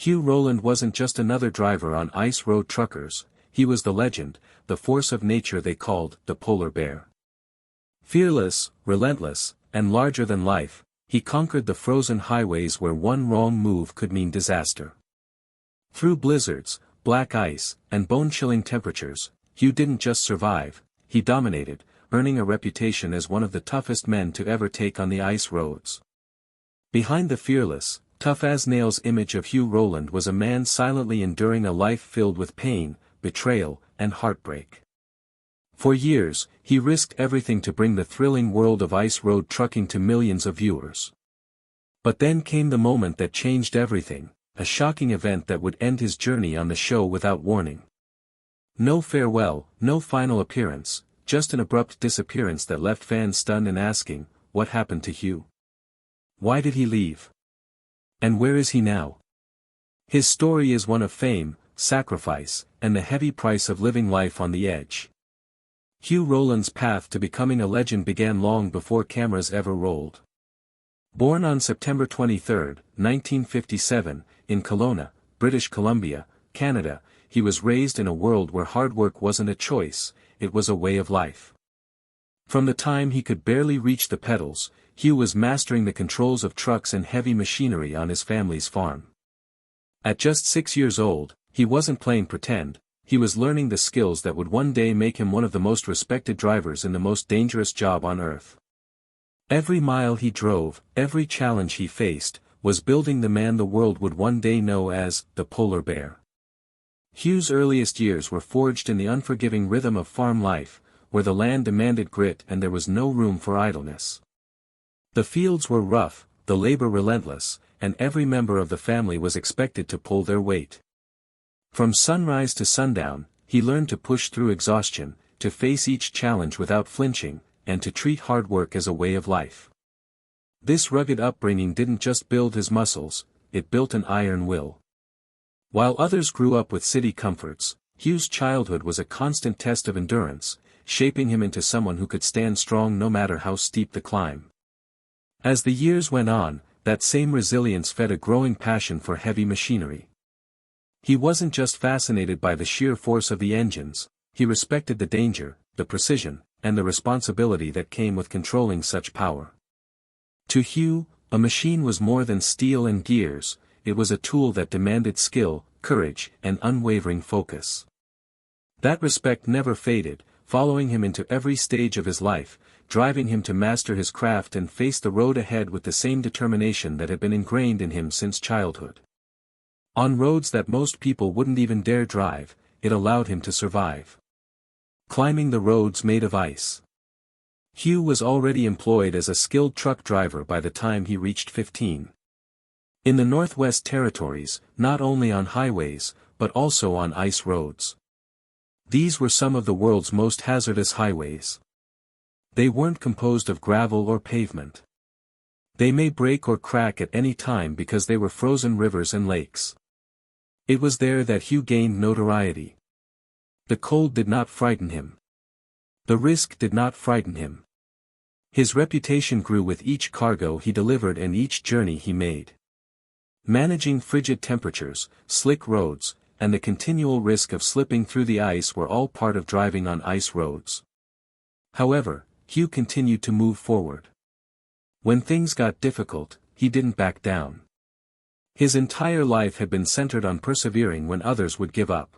Hugh Rowland wasn't just another driver on ice road truckers, he was the legend, the force of nature they called the polar bear. Fearless, relentless, and larger than life, he conquered the frozen highways where one wrong move could mean disaster. Through blizzards, black ice, and bone-chilling temperatures, Hugh didn't just survive, he dominated, earning a reputation as one of the toughest men to ever take on the ice roads. Behind the fearless, tough-as-nails image of Hugh Rowland was a man silently enduring a life filled with pain, betrayal, and heartbreak. For years, he risked everything to bring the thrilling world of ice road trucking to millions of viewers. But then came the moment that changed everything, a shocking event that would end his journey on the show without warning. No farewell, no final appearance, just an abrupt disappearance that left fans stunned and asking, what happened to Hugh? Why did he leave? And where is he now? His story is one of fame, sacrifice, and the heavy price of living life on the edge. Hugh Rowland's path to becoming a legend began long before cameras ever rolled. Born on September 23, 1957, in Kelowna, British Columbia, Canada, he was raised in a world where hard work wasn't a choice, it was a way of life. From the time he could barely reach the pedals, Hugh was mastering the controls of trucks and heavy machinery on his family's farm. At just 6 years old, he wasn't playing pretend, he was learning the skills that would one day make him one of the most respected drivers in the most dangerous job on earth. Every mile he drove, every challenge he faced, was building the man the world would one day know as the polar bear. Hugh's earliest years were forged in the unforgiving rhythm of farm life, where the land demanded grit and there was no room for idleness. The fields were rough, the labor relentless, and every member of the family was expected to pull their weight. From sunrise to sundown, he learned to push through exhaustion, to face each challenge without flinching, and to treat hard work as a way of life. This rugged upbringing didn't just build his muscles, it built an iron will. While others grew up with city comforts, Hugh's childhood was a constant test of endurance, shaping him into someone who could stand strong no matter how steep the climb. As the years went on, that same resilience fed a growing passion for heavy machinery. He wasn't just fascinated by the sheer force of the engines, he respected the danger, the precision, and the responsibility that came with controlling such power. To Hugh, a machine was more than steel and gears, it was a tool that demanded skill, courage, and unwavering focus. That respect never faded, following him into every stage of his life, driving him to master his craft and face the road ahead with the same determination that had been ingrained in him since childhood. On roads that most people wouldn't even dare drive, it allowed him to survive. Climbing the roads made of ice. Hugh was already employed as a skilled truck driver by the time he reached 15. In the Northwest Territories, not only on highways, but also on ice roads. These were some of the world's most hazardous highways. They weren't composed of gravel or pavement. They may break or crack at any time because they were frozen rivers and lakes. It was there that Hugh gained notoriety. The cold did not frighten him. The risk did not frighten him. His reputation grew with each cargo he delivered and each journey he made. Managing frigid temperatures, slick roads, and the continual risk of slipping through the ice were all part of driving on ice roads. However, Hugh continued to move forward. When things got difficult, he didn't back down. His entire life had been centered on persevering when others would give up.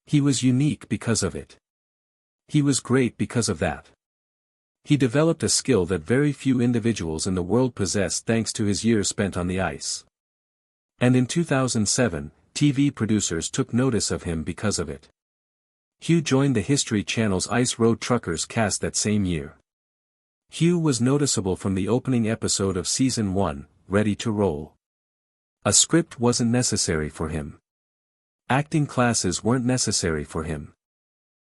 He was unique because of it. He was great because of that. He developed a skill that very few individuals in the world possessed thanks to his years spent on the ice. And in 2007, TV producers took notice of him because of it. Hugh joined the History Channel's Ice Road Truckers cast that same year. Hugh was noticeable from the opening episode of Season 1, Ready to Roll. A script wasn't necessary for him. Acting classes weren't necessary for him.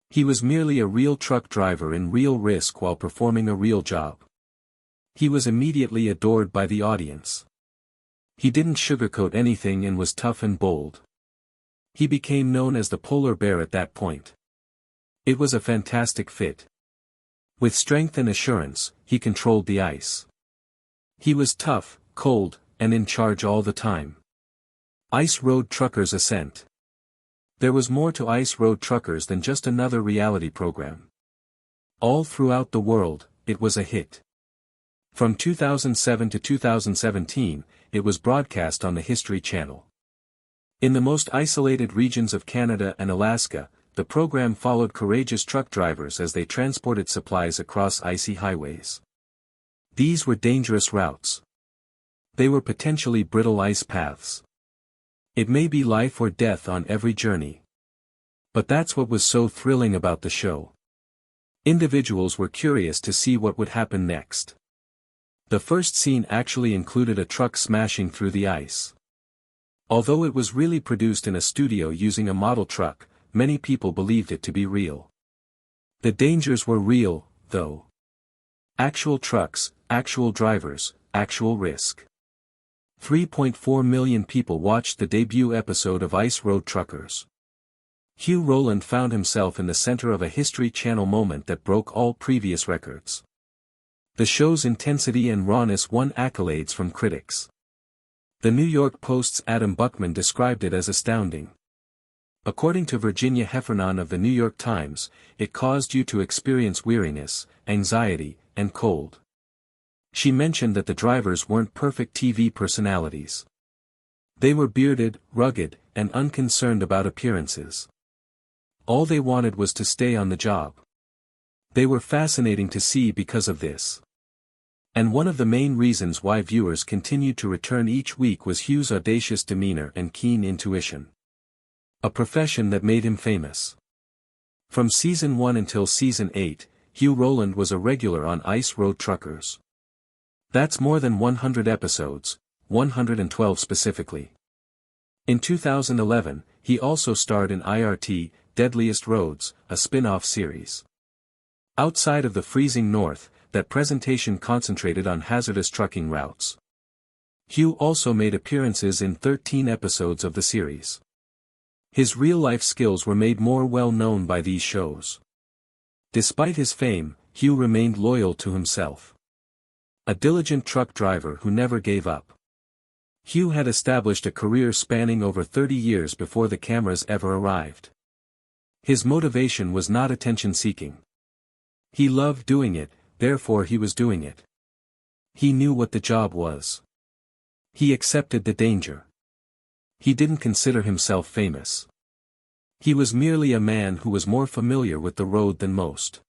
He was merely a real truck driver in real risk while performing a real job. He was immediately adored by the audience. He didn't sugarcoat anything and was tough and bold. He became known as the polar bear at that point. It was a fantastic fit. With strength and assurance, he controlled the ice. He was tough, cold, and in charge all the time. Ice Road Truckers Ascent. There was more to Ice Road Truckers than just another reality program. All throughout the world, it was a hit. From 2007 to 2017, it was broadcast on the History Channel. In the most isolated regions of Canada and Alaska, the program followed courageous truck drivers as they transported supplies across icy highways. These were dangerous routes. They were potentially brittle ice paths. It may be life or death on every journey. But that's what was so thrilling about the show. Individuals were curious to see what would happen next. The first scene actually included a truck smashing through the ice. Although it was really produced in a studio using a model truck, many people believed it to be real. The dangers were real, though. Actual trucks, actual drivers, actual risk. 3.4 million people watched the debut episode of Ice Road Truckers. Hugh Rowland found himself in the center of a History Channel moment that broke all previous records. The show's intensity and rawness won accolades from critics. The New York Post's Adam Buckman described it as astounding. According to Virginia Heffernan of the New York Times, it caused you to experience weariness, anxiety, and cold. She mentioned that the drivers weren't perfect TV personalities. They were bearded, rugged, and unconcerned about appearances. All they wanted was to stay on the job. They were fascinating to see because of this. And one of the main reasons why viewers continued to return each week was Hugh's audacious demeanor and keen intuition. A profession that made him famous. From Season 1 until Season 8, Hugh Rowland was a regular on Ice Road Truckers. That's more than 100 episodes, 112 specifically. In 2011, he also starred in IRT, Deadliest Roads, a spin-off series. Outside of the freezing north, that presentation concentrated on hazardous trucking routes. Hugh also made appearances in 13 episodes of the series. His real-life skills were made more well-known by these shows. Despite his fame, Hugh remained loyal to himself. A diligent truck driver who never gave up. Hugh had established a career spanning over 30 years before the cameras ever arrived. His motivation was not attention-seeking. He loved doing it, therefore he was doing it. He knew what the job was. He accepted the danger. He didn't consider himself famous. He was merely a man who was more familiar with the road than most.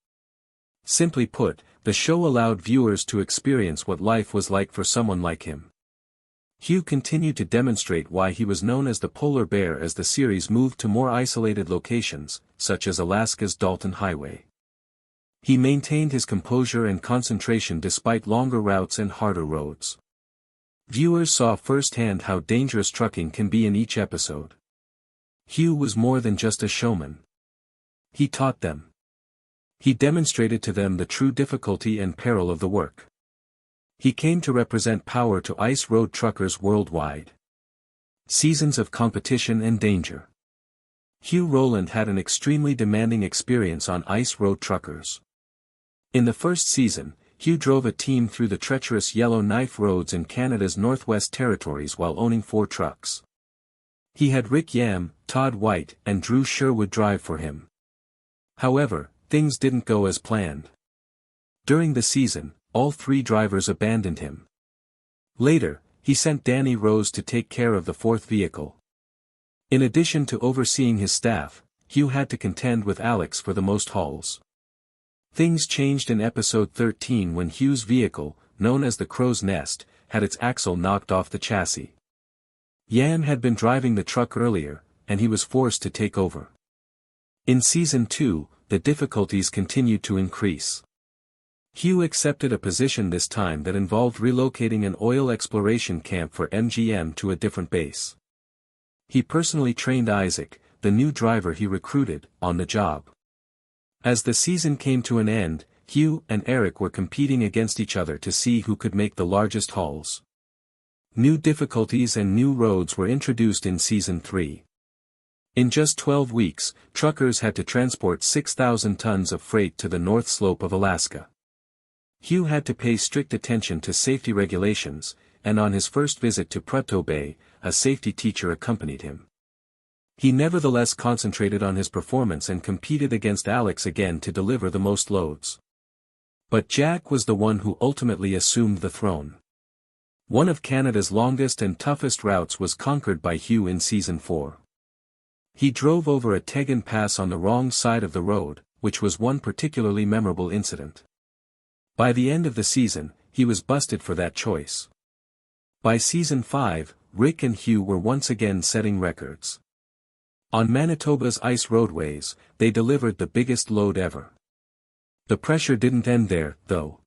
Simply put, the show allowed viewers to experience what life was like for someone like him. Hugh continued to demonstrate why he was known as the Polar Bear as the series moved to more isolated locations, such as Alaska's Dalton Highway. He maintained his composure and concentration despite longer routes and harder roads. Viewers saw firsthand how dangerous trucking can be in each episode. Hugh was more than just a showman. He taught them. He demonstrated to them the true difficulty and peril of the work. He came to represent power to Ice Road Truckers worldwide. Seasons of competition and danger. Hugh Rowland had an extremely demanding experience on Ice Road Truckers. In the first season, Hugh drove a team through the treacherous Yellowknife roads in Canada's Northwest Territories while owning 4 trucks. He had Rick Yam, Todd White, and Drew Sherwood drive for him. However, things didn't go as planned. During the season, all 3 drivers abandoned him. Later, he sent Danny Rose to take care of the 4th vehicle. In addition to overseeing his staff, Hugh had to contend with Alex for the most hauls. Things changed in episode 13 when Hugh's vehicle, known as the Crow's Nest, had its axle knocked off the chassis. Yam had been driving the truck earlier, and he was forced to take over. In Season 2, the difficulties continued to increase. Hugh accepted a position this time that involved relocating an oil exploration camp for MGM to a different base. He personally trained Isaac, the new driver he recruited, on the job. As the season came to an end, Hugh and Eric were competing against each other to see who could make the largest hauls. New difficulties and new roads were introduced in Season 3. In just 12 weeks, truckers had to transport 6,000 tons of freight to the North Slope of Alaska. Hugh had to pay strict attention to safety regulations, and on his first visit to Prudhoe Bay, a safety teacher accompanied him. He nevertheless concentrated on his performance and competed against Alex again to deliver the most loads. But Jack was the one who ultimately assumed the throne. One of Canada's longest and toughest routes was conquered by Hugh in Season 4. He drove over a Tegan Pass on the wrong side of the road, which was one particularly memorable incident. By the end of the season, he was busted for that choice. By Season 5, Rick and Hugh were once again setting records. On Manitoba's ice roadways, they delivered the biggest load ever. The pressure didn't end there, though.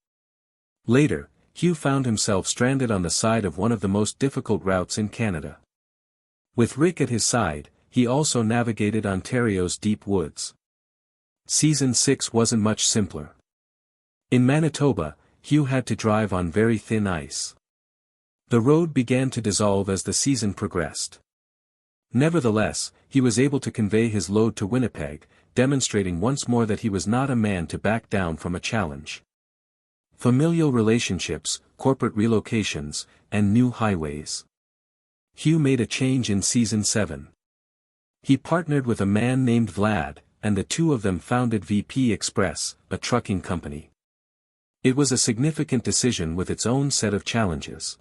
Later, Hugh found himself stranded on the side of one of the most difficult routes in Canada. With Rick at his side, he also navigated Ontario's deep woods. Season 6 wasn't much simpler. In Manitoba, Hugh had to drive on very thin ice. The road began to dissolve as the season progressed. Nevertheless, he was able to convey his load to Winnipeg, demonstrating once more that he was not a man to back down from a challenge. Familial relationships, corporate relocations, and new highways. Hugh made a change in Season 7. He partnered with a man named Vlad, and the two of them founded VP Express, a trucking company. It was a significant decision with its own set of challenges.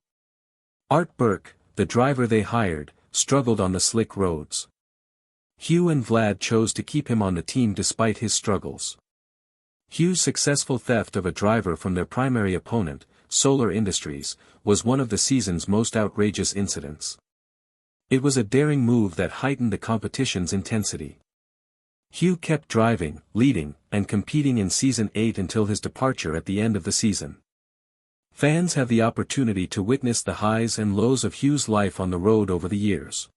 Art Burke, the driver they hired, struggled on the slick roads. Hugh and Vlad chose to keep him on the team despite his struggles. Hugh's successful theft of a driver from their primary opponent, Solar Industries, was one of the season's most outrageous incidents. It was a daring move that heightened the competition's intensity. Hugh kept driving, leading, and competing in Season 8 until his departure at the end of the season. Fans have the opportunity to witness the highs and lows of Hugh's life on the road over the years.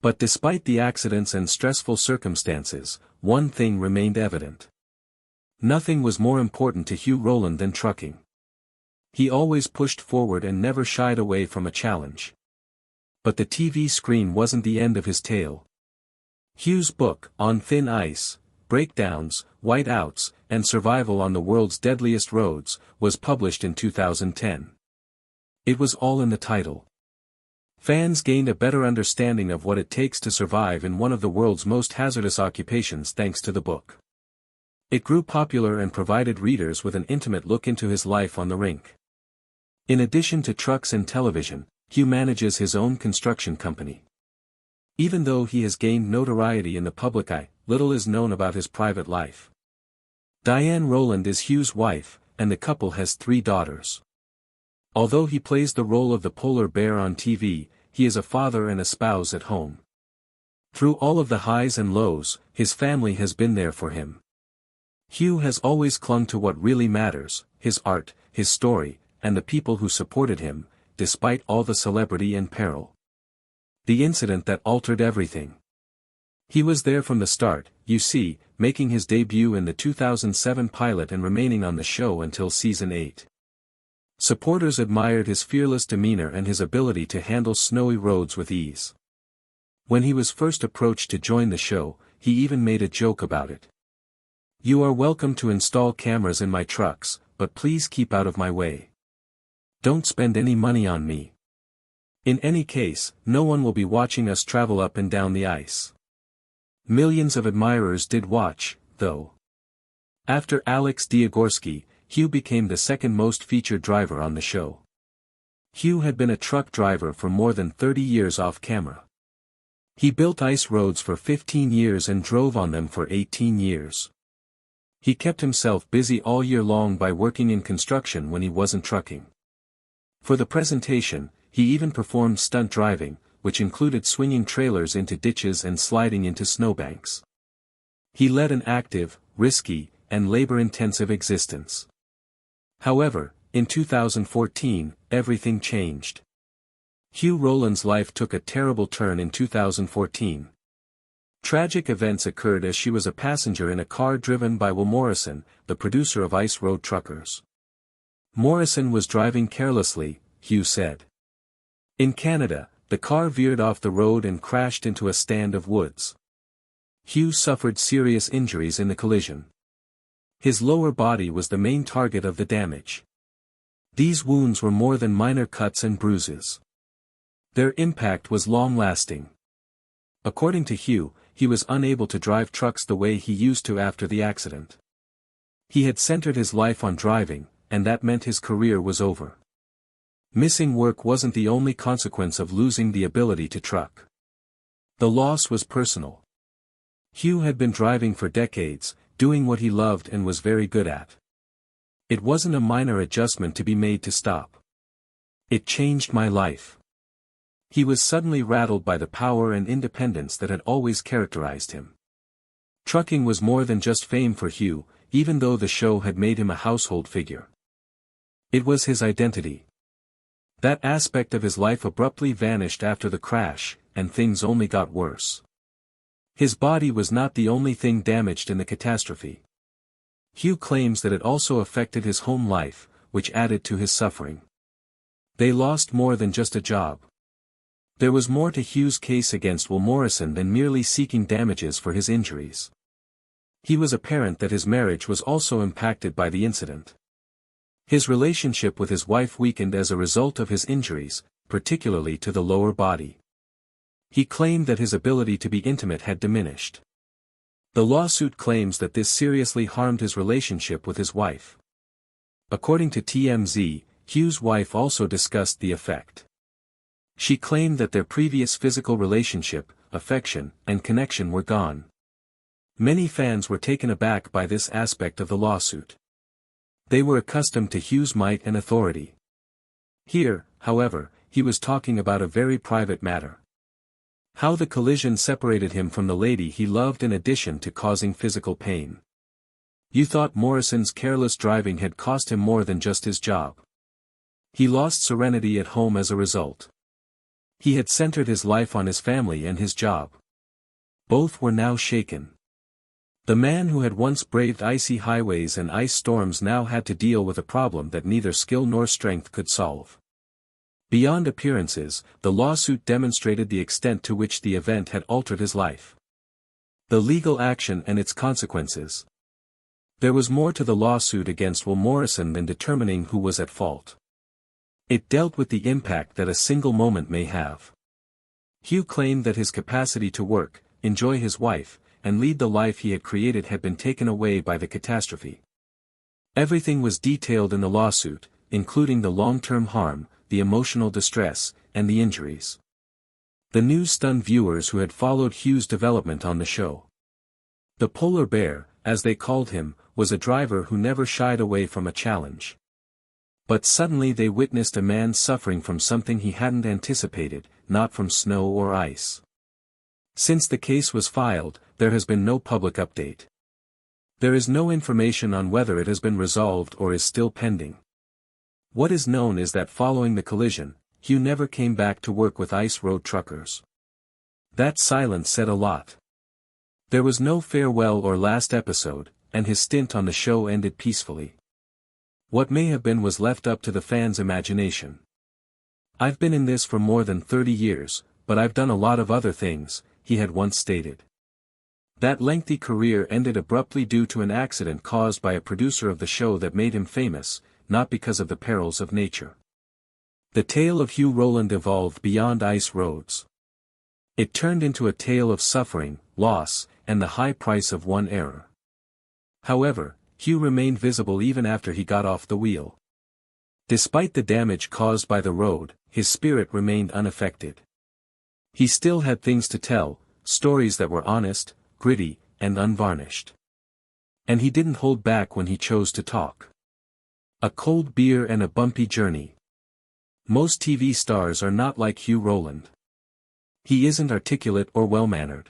But despite the accidents and stressful circumstances, one thing remained evident. Nothing was more important to Hugh Rowland than trucking. He always pushed forward and never shied away from a challenge. But the TV screen wasn't the end of his tale. Hugh's book, On Thin Ice, Breakdowns, Whiteouts, and Survival on the World's Deadliest Roads, was published in 2010. It was all in the title. Fans gained a better understanding of what it takes to survive in one of the world's most hazardous occupations thanks to the book. It grew popular and provided readers with an intimate look into his life on the rink. In addition to trucks and television, Hugh manages his own construction company. Even though he has gained notoriety in the public eye, little is known about his private life. Diane Rowland is Hugh's wife, and the couple has 3 daughters. Although he plays the role of the polar bear on TV, he is a father and a spouse at home. Through all of the highs and lows, his family has been there for him. Hugh has always clung to what really matters, his art, his story, and the people who supported him, despite all the celebrity and peril. The incident that altered everything. He was there from the start, you see, making his debut in the 2007 pilot and remaining on the show until Season 8. Supporters admired his fearless demeanor and his ability to handle snowy roads with ease. When he was first approached to join the show, he even made a joke about it. "You are welcome to install cameras in my trucks, but please keep out of my way. Don't spend any money on me. In any case, no one will be watching us travel up and down the ice." Millions of admirers did watch, though. After Alex Diagorski, Hugh became the second most featured driver on the show. Hugh had been a truck driver for more than 30 years off camera. He built ice roads for 15 years and drove on them for 18 years. He kept himself busy all year long by working in construction when he wasn't trucking. For the presentation, he even performed stunt driving, which included swinging trailers into ditches and sliding into snowbanks. He led an active, risky, and labor-intensive existence. However, in 2014, everything changed. Hugh Rowland's life took a terrible turn in 2014. Tragic events occurred as she was a passenger in a car driven by Will Morrison, the producer of Ice Road Truckers. Morrison was driving carelessly, Hugh said. In Canada, the car veered off the road and crashed into a stand of woods. Hugh suffered serious injuries in the collision. His lower body was the main target of the damage. These wounds were more than minor cuts and bruises. Their impact was long-lasting. According to Hugh, he was unable to drive trucks the way he used to after the accident. He had centered his life on driving, and that meant his career was over. Missing work wasn't the only consequence of losing the ability to truck. The loss was personal. Hugh had been driving for decades, doing what he loved and was very good at. It wasn't a minor adjustment to be made to stop. It changed my life. He was suddenly rattled by the power and independence that had always characterized him. Trucking was more than just fame for Hugh, even though the show had made him a household figure. It was his identity. That aspect of his life abruptly vanished after the crash, and things only got worse. His body was not the only thing damaged in the catastrophe. Hugh claims that it also affected his home life, which added to his suffering. They lost more than just a job. There was more to Hugh's case against Will Morrison than merely seeking damages for his injuries. He was apparent that his marriage was also impacted by the incident. His relationship with his wife weakened as a result of his injuries, particularly to the lower body. He claimed that his ability to be intimate had diminished. The lawsuit claims that this seriously harmed his relationship with his wife. According to TMZ, Hugh's wife also discussed the effect. She claimed that their previous physical relationship, affection, and connection were gone. Many fans were taken aback by this aspect of the lawsuit. They were accustomed to Hugh's might and authority. Here, however, he was talking about a very private matter. How the collision separated him from the lady he loved in addition to causing physical pain. You thought Morrison's careless driving had cost him more than just his job. He lost serenity at home as a result. He had centered his life on his family and his job. Both were now shaken. The man who had once braved icy highways and ice storms now had to deal with a problem that neither skill nor strength could solve. Beyond appearances, the lawsuit demonstrated the extent to which the event had altered his life. The legal action and its consequences. There was more to the lawsuit against Will Morrison than determining who was at fault. It dealt with the impact that a single moment may have. Hugh claimed that his capacity to work, enjoy his wife, and lead the life he had created had been taken away by the catastrophe. Everything was detailed in the lawsuit, including the long-term harm, the emotional distress, and the injuries. The news stunned viewers who had followed Hugh's development on the show. The polar bear, as they called him, was a driver who never shied away from a challenge. But suddenly they witnessed a man suffering from something he hadn't anticipated, not from snow or ice. Since the case was filed, there has been no public update. There is no information on whether it has been resolved or is still pending. What is known is that following the collision, Hugh never came back to work with ice road truckers. That silence said a lot. There was no farewell or last episode, and his stint on the show ended peacefully. What may have been was left up to the fans' imagination. "I've been in this for more than 30 years, but I've done a lot of other things," he had once stated. That lengthy career ended abruptly due to an accident caused by a producer of the show that made him famous, not because of the perils of nature. The tale of Hugh Rowland evolved beyond ice roads. It turned into a tale of suffering, loss, and the high price of one error. However, Hugh remained visible even after he got off the wheel. Despite the damage caused by the road, his spirit remained unaffected. He still had things to tell, stories that were honest, gritty, and unvarnished. And he didn't hold back when he chose to talk. A cold beer and a bumpy journey. Most TV stars are not like Hugh Rowland. He isn't articulate or well-mannered.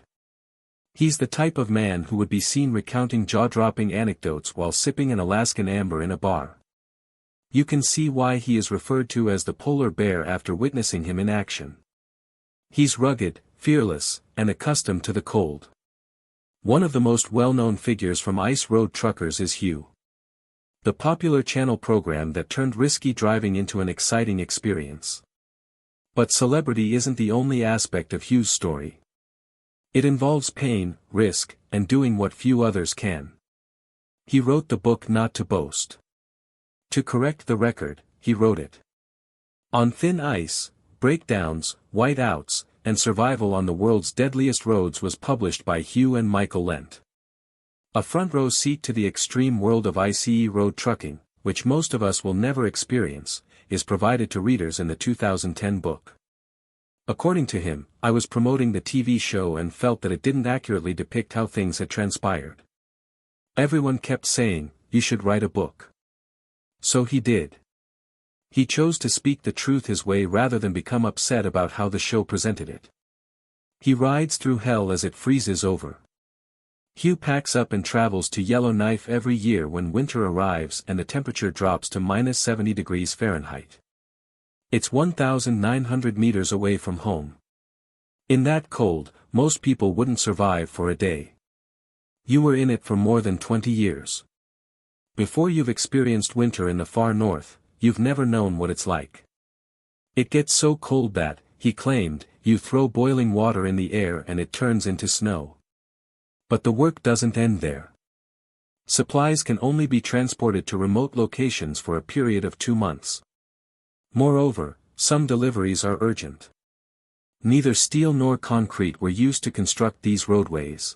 He's the type of man who would be seen recounting jaw-dropping anecdotes while sipping an Alaskan amber in a bar. You can see why he is referred to as the polar bear after witnessing him in action. He's rugged, fearless, and accustomed to the cold. One of the most well-known figures from ice road truckers is Hugh. The popular channel program that turned risky driving into an exciting experience. But celebrity isn't the only aspect of Hugh's story. It involves pain, risk, and doing what few others can. He wrote the book Not to Boast. To correct the record, he wrote it. On thin ice, breakdowns, whiteouts, and survival on the world's deadliest roads was published by Hugh and Michael Lent. A front row seat to the extreme world of ICE road trucking, which most of us will never experience, is provided to readers in the 2010 book. According to him, I was promoting the TV show and felt that it didn't accurately depict how things had transpired. Everyone kept saying, "You should write a book." So he did. He chose to speak the truth his way rather than become upset about how the show presented it. He rides through hell as it freezes over. Hugh packs up and travels to Yellowknife every year when winter arrives and the temperature drops to -70 degrees Fahrenheit. It's 1,900 meters away from home. In that cold, most people wouldn't survive for a day. You were in it for more than 20 years. Before you've experienced winter in the far north, you've never known what it's like. It gets so cold that, he claimed, you throw boiling water in the air and it turns into snow. But the work doesn't end there. Supplies can only be transported to remote locations for a period of 2 months. Moreover, some deliveries are urgent. Neither steel nor concrete were used to construct these roadways.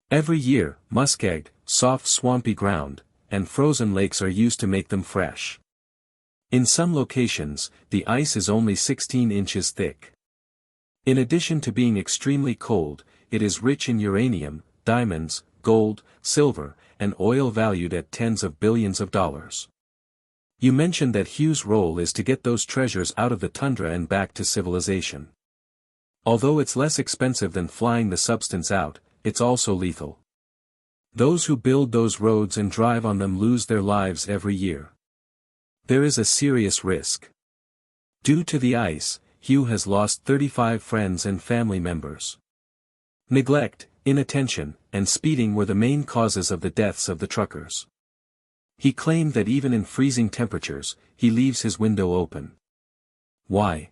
Every year, muskeg, soft swampy ground, and frozen lakes are used to make them fresh. In some locations, the ice is only 16 inches thick. In addition to being extremely cold, it is rich in uranium, diamonds, gold, silver, and oil valued at tens of billions of dollars. You mentioned that Hugh's role is to get those treasures out of the tundra and back to civilization. Although it's less expensive than flying the substance out, it's also lethal. Those who build those roads and drive on them lose their lives every year. There is a serious risk. Due to the ice, Hugh has lost 35 friends and family members. Neglect, inattention, and speeding were the main causes of the deaths of the truckers. He claimed that even in freezing temperatures, he leaves his window open. Why?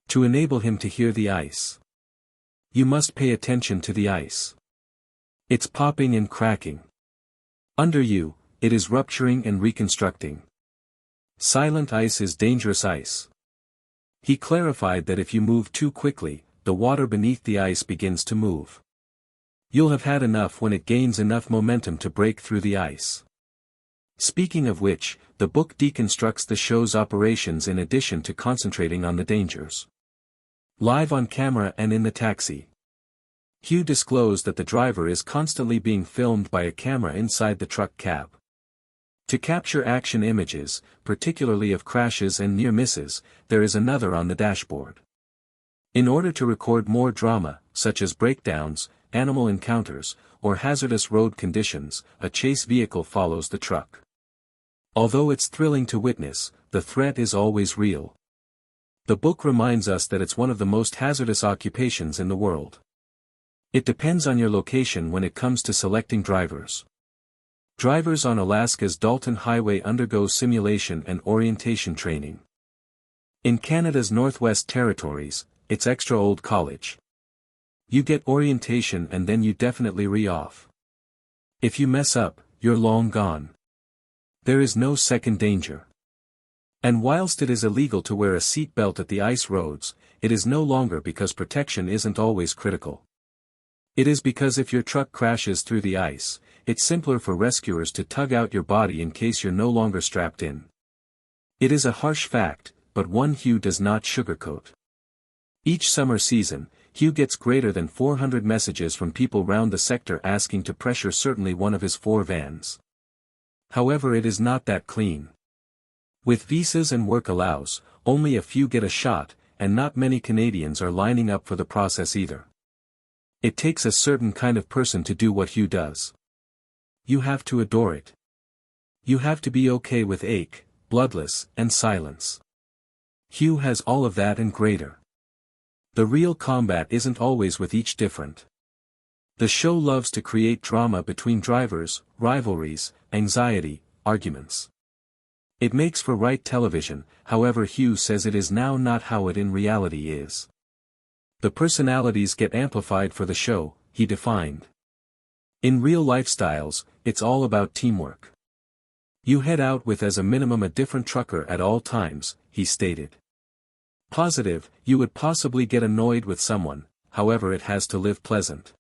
To enable him to hear the ice. You must pay attention to the ice. It's popping and cracking. Under you, it is rupturing and reconstructing. Silent ice is dangerous ice. He clarified that if you move too quickly, the water beneath the ice begins to move. You'll have had enough when it gains enough momentum to break through the ice. Speaking of which, the book deconstructs the show's operations in addition to concentrating on the dangers. Live on camera and in the taxi. Hugh disclosed that the driver is constantly being filmed by a camera inside the truck cab. To capture action images, particularly of crashes and near misses, there is another on the dashboard. In order to record more drama, such as breakdowns, animal encounters, or hazardous road conditions, a chase vehicle follows the truck. Although it's thrilling to witness, the threat is always real. The book reminds us that it's one of the most hazardous occupations in the world. It depends on your location when it comes to selecting drivers. Drivers on Alaska's Dalton Highway undergo simulation and orientation training. In Canada's Northwest Territories, it's extra old college. You get orientation and then you definitely re-off. If you mess up, you're long gone. There is no second danger. And whilst it is illegal to wear a seat belt at the ice roads, it is no longer because protection isn't always critical. It is because if your truck crashes through the ice, it's simpler for rescuers to tug out your body in case you're no longer strapped in. It is a harsh fact, but one Hugh does not sugarcoat. Each summer season, Hugh gets greater than 400 messages from people round the sector asking to pressure certainly one of his 4 vans. However, it is not that clean. With visas and work allows, only a few get a shot, and not many Canadians are lining up for the process either. It takes a certain kind of person to do what Hugh does. You have to adore it. You have to be okay with ache, bloodless, and silence. Hugh has all of that and greater. The real combat isn't always with each different. The show loves to create drama between drivers, rivalries, anxiety, arguments. It makes for right television, however Hugh says it is now not how it in reality is. The personalities get amplified for the show, he defined. In real lifestyles, it's all about teamwork. You head out with as a minimum a different trucker at all times, he stated. Positive, you would possibly get annoyed with someone, however it has to live pleasant.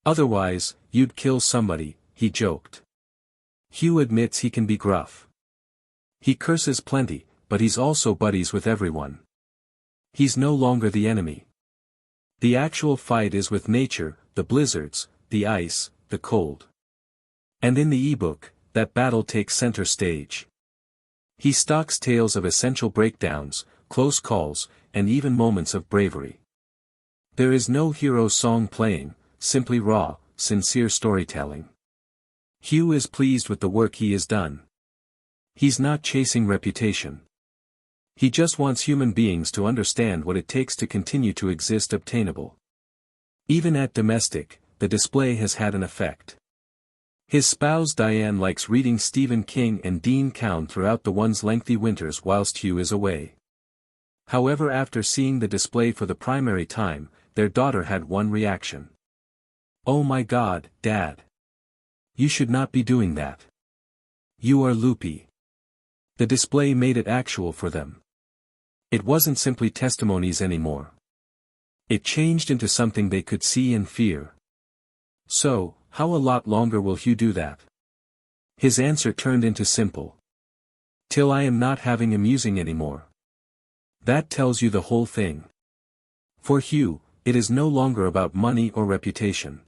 Otherwise, you'd kill somebody, he joked. Hugh admits he can be gruff. He curses plenty, but he's also buddies with everyone. He's no longer the enemy. The actual fight is with nature, the blizzards, the ice, the cold. And in the ebook, that battle takes center stage. He stocks tales of essential breakdowns, close calls, and even moments of bravery. There is no hero song playing, simply raw, sincere storytelling. Hugh is pleased with the work he has done. He's not chasing reputation. He just wants human beings to understand what it takes to continue to exist obtainable. Even at domestic, the display has had an effect. His spouse Diane likes reading Stephen King and Dean Cowan throughout the one's lengthy winters whilst Hugh is away. However, after seeing the display for the primary time, their daughter had one reaction. "Oh my God, Dad. You should not be doing that. You are loopy." The display made it actual for them. It wasn't simply testimonies anymore. It changed into something they could see and fear. So, how a lot longer will Hugh do that? His answer turned into simple. Till I am not having amusing anymore. That tells you the whole thing. For Hugh, it is no longer about money or reputation.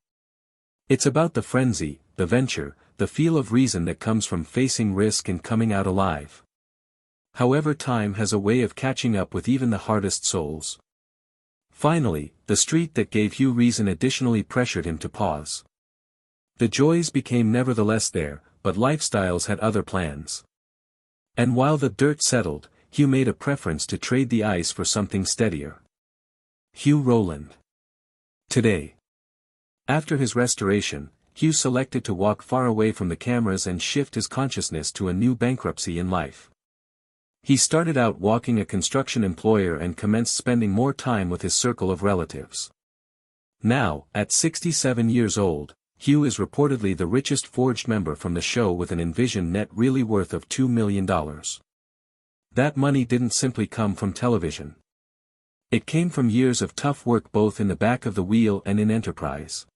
It's about the frenzy, the venture, the feel of reason that comes from facing risk and coming out alive. However, time has a way of catching up with even the hardest souls. Finally, the street that gave Hugh reason additionally pressured him to pause. The joys became nevertheless there, but lifestyles had other plans. And while the dirt settled, Hugh made a preference to trade the ice for something steadier. Hugh Rowland. Today. After his restoration, Hugh selected to walk far away from the cameras and shift his consciousness to a new bankruptcy in life. He started out walking a construction employer and commenced spending more time with his circle of relatives. Now, at 67 years old, Hugh is reportedly the richest forged member from the show with an envisioned net really worth of $2 million. That money didn't simply come from television. It came from years of tough work both in the back of the wheel and in enterprise.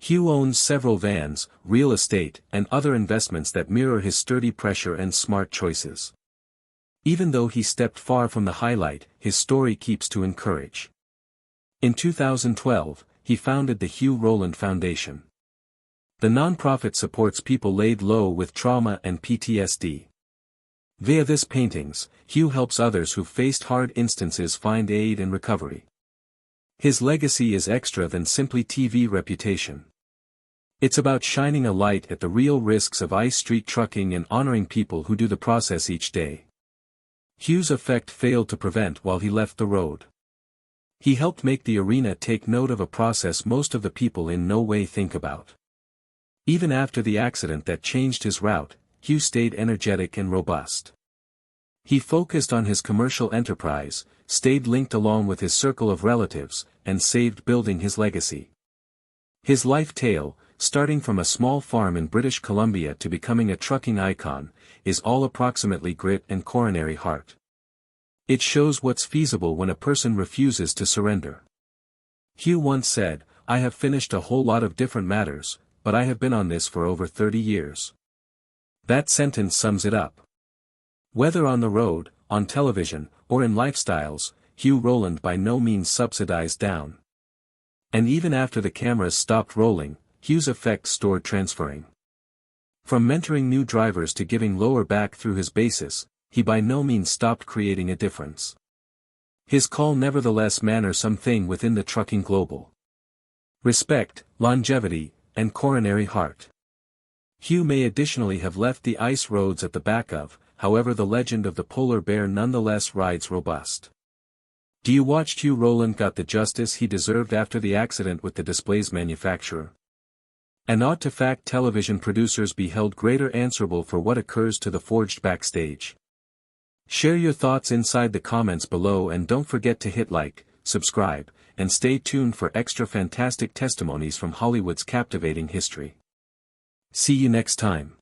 Hugh owns several vans, real estate, and other investments that mirror his sturdy pressure and smart choices. Even though he stepped far from the highlight, his story keeps to encourage. In 2012, he founded the Hugh Rowland Foundation. The nonprofit supports people laid low with trauma and PTSD. Via this paintings, Hugh helps others who've faced hard instances find aid and recovery. His legacy is extra than simply TV reputation. It's about shining a light at the real risks of ice street trucking and honoring people who do the process each day. Hugh's effect failed to prevent while he left the road. He helped make the arena take note of a process most of the people in no way think about. Even after the accident that changed his route, Hugh stayed energetic and robust. He focused on his commercial enterprise, stayed linked along with his circle of relatives, and saved building his legacy. His life tale, starting from a small farm in British Columbia to becoming a trucking icon, is all approximately grit and coronary heart. It shows what's feasible when a person refuses to surrender. Hugh once said, "I have finished a whole lot of different matters, but I have been on this for over 30 years. That sentence sums it up. Whether on the road, on television, or in lifestyles, Hugh Rowland by no means subsidized down. And even after the cameras stopped rolling, Hugh's effect stored transferring. From mentoring new drivers to giving lower back through his basis, he by no means stopped creating a difference. His call nevertheless manners something within the trucking global. Respect, longevity, and coronary heart. Hugh may additionally have left the ice roads at the back of, however the legend of the polar bear nonetheless rides robust. Do you watch Hugh Rowland got the justice he deserved after the accident with the display's manufacturer? And ought to fact television producers be held greater answerable for what occurs to the forged backstage? Share your thoughts inside the comments below and don't forget to hit like, subscribe, and stay tuned for extra fantastic testimonies from Hollywood's captivating history. See you next time.